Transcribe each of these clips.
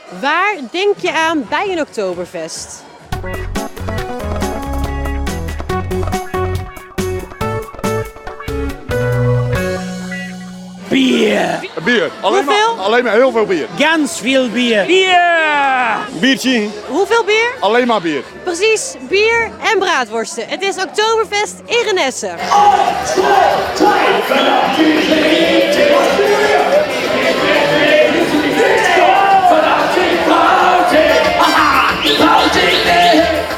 Waar denk je aan bij een Oktoberfest? Bier. Bier. Hoeveel? Alleen maar heel veel bier. Ganz veel bier. Bier! Biertje. Hoeveel bier? Alleen maar bier. Precies, bier en braadworsten. Het is Oktoberfest in Renesse.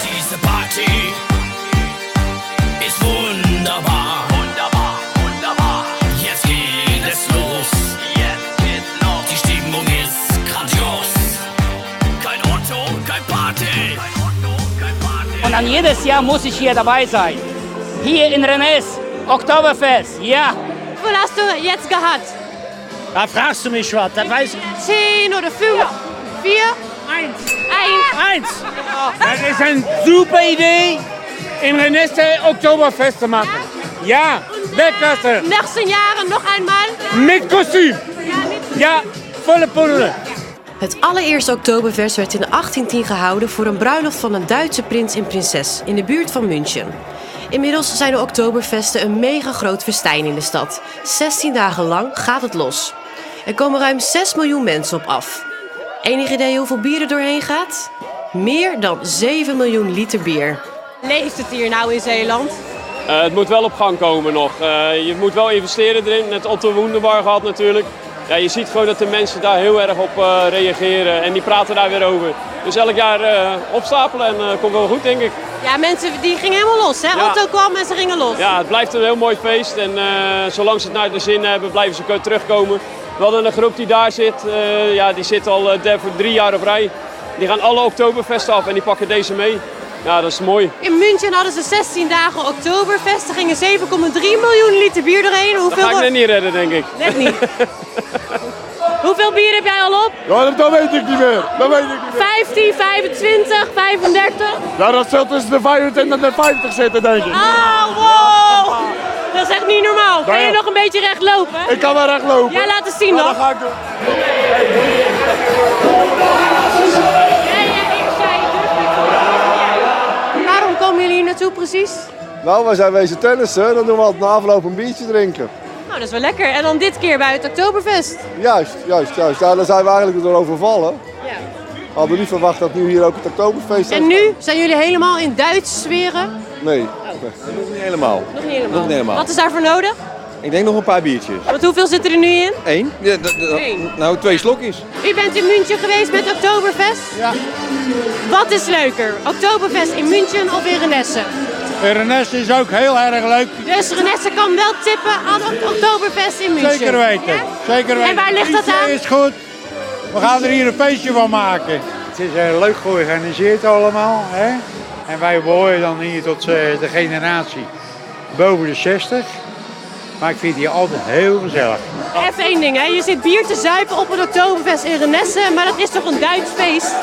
Diese Party ist wunderbar, wunderbar, wunderbar. Jetzt geht es los, jetzt geht's los. Die Stimmung ist grandios. Kein Otto, kein Party. Und dann jedes Jahr muss ich hier dabei sein. Hier in Rennes, Oktoberfest, ja. Wie viel hast du jetzt gehabt? Da fragst du mich was, das weiß ich. 10 oder 5? 4? 1. Das ist eine super Idee, in Renesse Oktoberfest zu machen. Ja, Weltklasse. Nächsten Jahre nog einmal? Mit Kostüm. Ja, volle pulle. Het allereerste Oktoberfest werd in 1810 gehouden voor een bruiloft van een Duitse prins en prinses in de buurt van München. Inmiddels zijn de Oktoberfesten een mega groot festijn in de stad. 16 dagen lang gaat het los. Er komen ruim 6 miljoen mensen op af. Enig idee hoeveel bier er doorheen gaat? Meer dan 7 miljoen liter bier. Leeft het hier nou in Zeeland? Het moet wel op gang komen nog. Je moet wel investeren erin. Net Otto Wunderbar gehad natuurlijk. Ja, je ziet gewoon dat de mensen daar heel erg op reageren en die praten daar weer over. Dus elk jaar opstapelen en komt wel goed, denk ik. Ja, mensen die gingen helemaal los, hè? Ja. Otto kwam en ze gingen los. Ja, het blijft een heel mooi feest en zolang ze het naar de zin hebben, blijven ze terugkomen. We hadden een groep die daar zit, die zit al voor 3 jaar op rij. Die gaan alle Oktoberfesten af en die pakken deze mee. Ja, dat is mooi. In München hadden ze 16 dagen Oktoberfest. Er gingen 7,3 miljoen liter bier doorheen. Dat ga ik net niet redden, denk ik. Net niet. Hoeveel bier heb jij al op? Ja, dat weet ik niet meer. 15, 25, 35? Ja, dat zal tussen de 25 en de 50 zitten, denk ik. Oh, wow! Dat is echt niet normaal. Kan je nog een beetje recht lopen? Ik kan wel recht lopen. Ja, laat eens zien dan. Dat ga ik doen. Waarom komen jullie hier naartoe precies? Nou, wij zijn wezen tennissen, dan doen we altijd na afloop een biertje drinken. Nou, dat is wel lekker. En dan dit keer bij het Oktoberfest. Juist. Ja, daar zijn we eigenlijk door overvallen. Ja. We hadden niet verwacht dat nu hier ook het Oktoberfeest is. En nu zijn jullie helemaal in Duits sferen? Nee. Nog niet helemaal. Nog niet helemaal. Nog niet helemaal. Wat is daarvoor nodig? Ik denk nog een paar biertjes. Want hoeveel zit er nu in? 1? Ja, Eén. nou, 2 slokjes. U bent in München geweest met Oktoberfest? Ja. Wat is leuker? Oktoberfest in München of in Renesse? Renesse is ook heel erg leuk. Dus Renesse kan wel tippen aan Oktoberfest in München? Zeker weten. Ja? Zeker weten. En waar ligt dat aan? is goed. We gaan er hier een feestje van maken. Het is leuk georganiseerd allemaal. Hè? En wij behoren dan hier tot de generatie boven de 60. Maar ik vind het hier altijd heel gezellig. Even één ding, hè. Je zit bier te zuipen op een Oktoberfest in Renesse, maar dat is toch een Duits feest?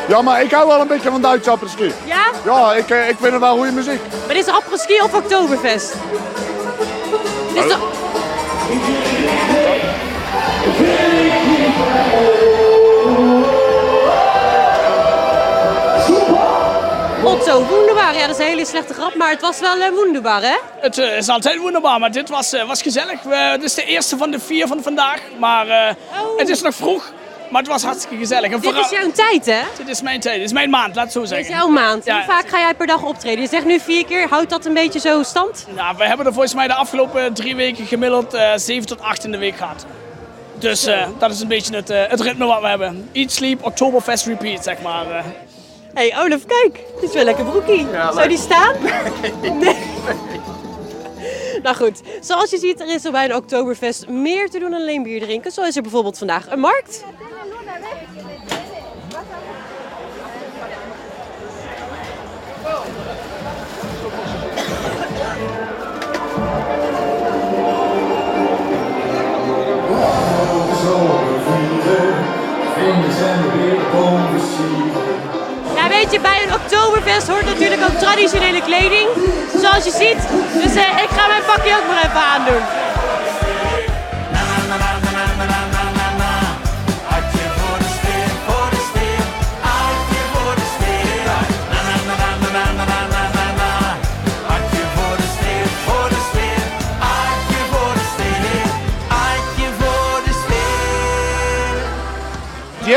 Ja, maar ik hou wel een beetje van Duitse apres-ski. Ja? Ja, ik vind het wel goede muziek. Maar dit is apres-ski of Oktoberfest? Dit is toch... Otto, wunderbar. Ja, dat is een hele slechte grap, maar het was wel wunderbar, hè? Het is altijd wunderbar, maar dit was gezellig. Het is de eerste van de 4 van vandaag, maar het is nog vroeg. Maar het was hartstikke gezellig. En Dit is jouw tijd, hè? Dit is mijn tijd, dit is mijn maand, laat het zo Dit zeggen. is jouw maand. Ja. Hoe vaak ga jij per dag optreden? Je zegt nu 4 keer. Houdt dat een beetje zo stand? Nou, we hebben er volgens mij de afgelopen 3 weken gemiddeld 7 tot 8 in de week gehad. Dus dat is een beetje het ritme wat we hebben. Eat, sleep, Oktoberfest, repeat, zeg maar. Hey Olaf, kijk. Dit is wel lekker broekie. Zou die staan? Nee. Nou goed, zoals je ziet, er is er bij een Oktoberfest meer te doen dan alleen bier drinken. Zo is er bijvoorbeeld vandaag een markt. Ja, weet je, bij een Oktoberfest hoort natuurlijk ook traditionele kleding. Zoals je ziet. Dus ik ga mijn pakje ook maar even aandoen.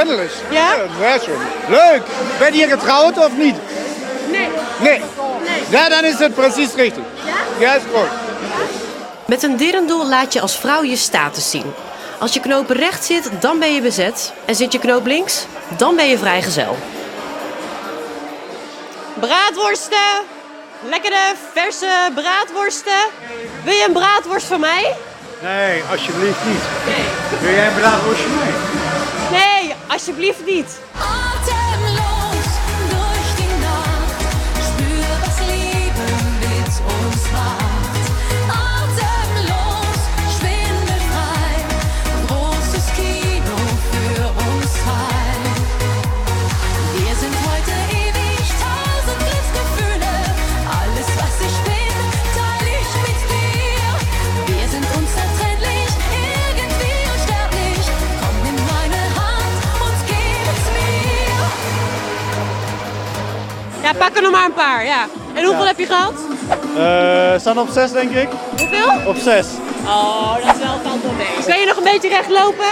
eindelijk. Ja? Leuk. Ben je getrouwd of niet? Nee. Nee. Ja, dan is het precies richtig. Ja? Ja, is goed. Met een dirndl laat je als vrouw je status zien. Als je knoop recht zit, dan ben je bezet. En zit je knoop links, dan ben je vrijgezel. Braadworsten. Lekkere, verse braadworsten. Wil je een braadworst van mij? Nee, alsjeblieft niet. Wil jij een braadworstje mee? Nee, alsjeblieft niet. Atemlos durch die Nacht, spür, was Liebe mit uns macht. Atemlos, schwindelfrei, großes Kino für uns zwei. Wir sind heute ewig, 1000 Glücksgefühle. Alles, was ich bin, teile ich mit dir. Wir sind unzertrennlich, irgendwie unsterblich. Komm, nimm meine Hand und gib es mir. Ja, pak er nog maar een paar, ja. En hoeveel heb je gehad? Staan op 6 denk ik. Hoeveel? Op 6. Oh, dat is wel valt wel mee. Kun je nog een beetje recht lopen?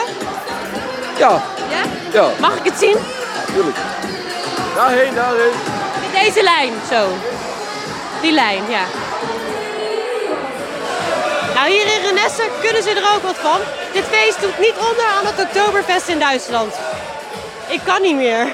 Ja. Ja? Ja. Mag ik het zien? Tuurlijk. Daarheen. In deze lijn, zo. Die lijn, ja. Nou, hier in Renesse kunnen ze er ook wat van. Dit feest doet niet onder aan het Oktoberfest in Duitsland. Ik kan niet meer.